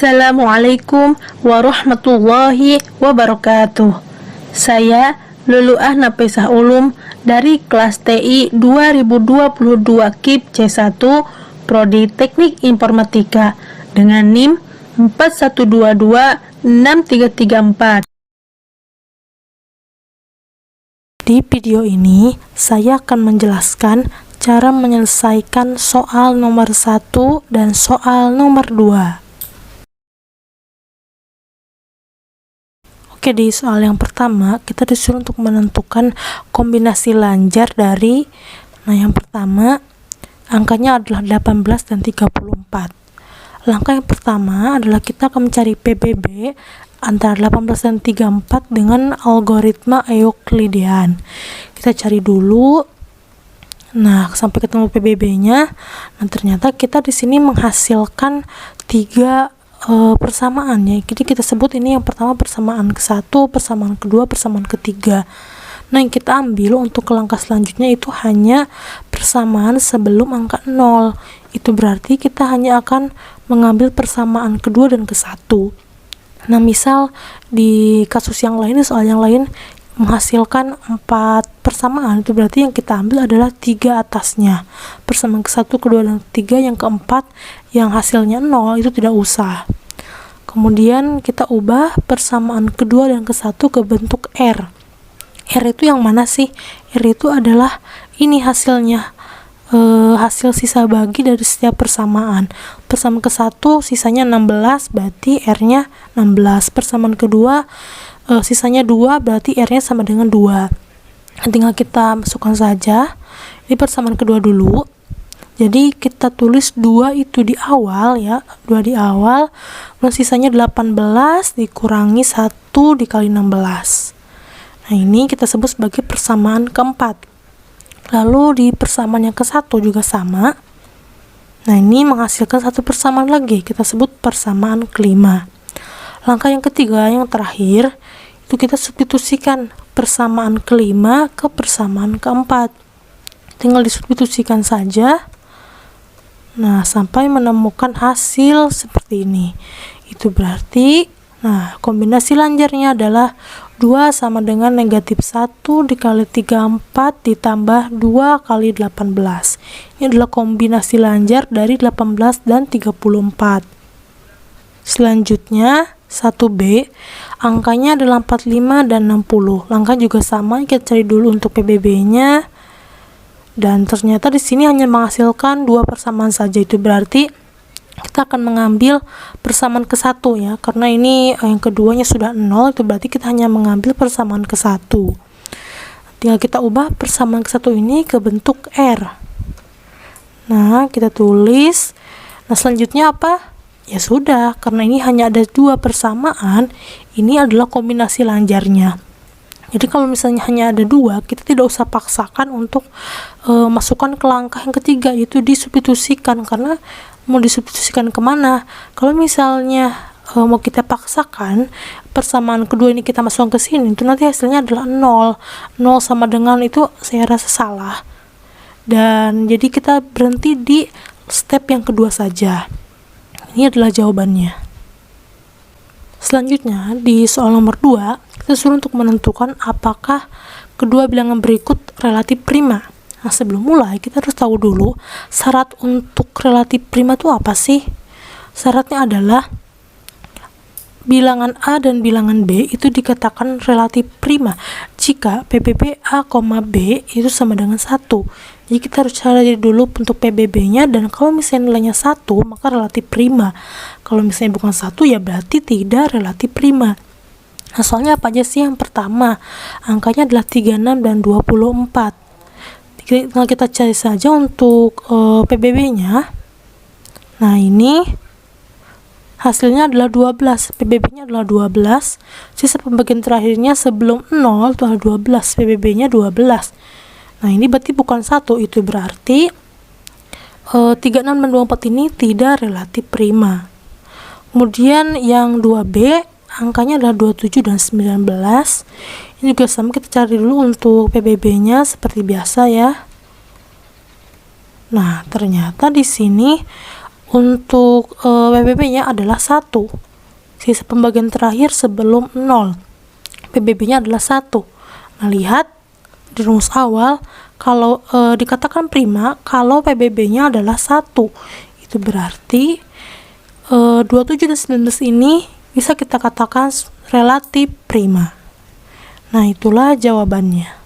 Assalamualaikum warahmatullahi wabarakatuh. Saya Luluah Nafisah Ulum dari kelas TI 2022 KIP C1 Prodi Teknik Informatika dengan NIM 41226334. Di video ini, saya akan menjelaskan cara menyelesaikan soal nomor 1 dan soal nomor 2. Oke, di soal yang pertama, kita disuruh untuk menentukan kombinasi lanjar dari, yang pertama, angkanya adalah 18 dan 34. Langkah yang pertama adalah kita akan mencari PBB antara 18 dan 34 dengan algoritma Euklidean. Kita cari dulu. Nah, sampai ketemu PBB-nya. Nah, ternyata kita di sini menghasilkan 3 persamaan ya. Jadi kita sebut ini yang pertama persamaan ke-1, persamaan kedua, persamaan ketiga. Nah, yang kita ambil untuk ke langkah selanjutnya itu hanya persamaan sebelum angka 0. Itu berarti kita hanya akan mengambil persamaan kedua dan ke-1. Nah, misal di kasus yang lain, soal yang lain menghasilkan 4 persamaan, itu berarti yang kita ambil adalah 3 atasnya. Persamaan ke-1, kedua, dan ketiga. Yang keempat yang hasilnya 0 itu tidak usah. Kemudian kita ubah persamaan kedua dan ke-1 ke bentuk R. R itu yang mana sih? R itu adalah ini hasilnya, hasil sisa bagi dari setiap persamaan. Persamaan ke-1 sisanya 16, berarti R-nya 16. Persamaan kedua sisanya 2, berarti R-nya sama dengan 2. Tinggal kita masukkan saja. Ini persamaan kedua dulu. Jadi kita tulis 2 itu di awal ya, 2 di awal, dan sisanya 18 dikurangi 1 dikali 16. Nah, ini kita sebut sebagai persamaan keempat. Lalu di persamaan yang ke-1 juga sama. Nah, ini menghasilkan satu persamaan lagi, kita sebut persamaan kelima. Langkah yang ketiga, yang terakhir, itu kita substitusikan persamaan kelima ke persamaan keempat. Tinggal disubstitusikan saja. Nah, sampai menemukan hasil seperti ini. Itu berarti, kombinasi lanjarnya adalah 2 sama dengan negatif 1 dikali 34 ditambah 2 kali 18. Ini adalah kombinasi lanjar dari 18 dan 34. Selanjutnya, 1B, angkanya adalah 45 dan 60. Langkah juga sama, kita cari dulu untuk PBB-nya. Dan ternyata di sini hanya menghasilkan 2 persamaan saja. Itu berarti kita akan mengambil persamaan ke-1 ya, karena ini yang keduanya sudah 0, itu berarti kita hanya mengambil persamaan ke-1. Tinggal kita ubah persamaan ke-1 ini ke bentuk R. Nah, kita tulis. Nah, selanjutnya apa? Ya sudah, karena ini hanya ada 2 persamaan, ini adalah kombinasi lanjarnya. Jadi kalau misalnya hanya ada 2, kita tidak usah paksakan untuk masukkan ke langkah yang ketiga, yaitu disubstitusikan. Karena mau disubstitusikan kemana? Kalau misalnya mau kita paksakan persamaan kedua ini kita masukkan ke sini, itu nanti hasilnya adalah 0. 0 sama dengan itu saya rasa salah. Dan jadi kita berhenti di step yang kedua saja. Ini adalah jawabannya. Selanjutnya, di soal nomor 2, kita suruh untuk menentukan apakah kedua bilangan berikut relatif prima. Nah, sebelum mulai, kita harus tahu dulu syarat untuk relatif prima itu apa sih? Syaratnya adalah bilangan A dan bilangan B itu dikatakan relatif prima jika PBB A, B itu sama dengan 1. Jadi kita harus cari dulu untuk PBB-nya, dan kalau misalnya nilainya 1, maka relatif prima. Kalau misalnya bukan 1, ya berarti tidak relatif prima. Nah, soalnya apa aja sih? Yang pertama, angkanya adalah 36 dan 24. Kita cari saja untuk PBB-nya. Nah, ini hasilnya adalah 12, PBB-nya adalah 12, sisa pembagian terakhirnya sebelum 0 itu adalah 12, PBB-nya 12. Nah, ini berarti bukan 1, itu berarti 36 dan 24 ini tidak relatif prima. Kemudian yang 2B, angkanya adalah 27 dan 19. Ini juga sama, kita cari dulu untuk PBB-nya seperti biasa ya. Nah, ternyata di sini Untuk PBB-nya adalah 1. Sisa pembagian terakhir sebelum 0. PBB-nya adalah 1. Nah, lihat di rumus awal, kalau dikatakan prima kalau PBB-nya adalah 1. Itu berarti 27 dan 19 ini bisa kita katakan relatif prima. Nah, itulah jawabannya.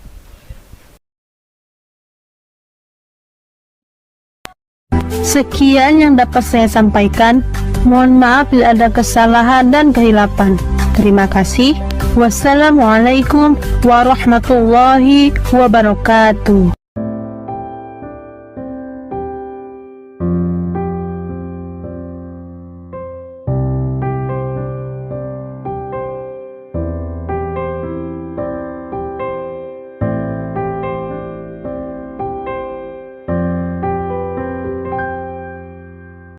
Sekian yang dapat saya sampaikan. Mohon maaf bila ada kesalahan dan kehilapan. Terima kasih. Wassalamualaikum warahmatullahi wabarakatuh.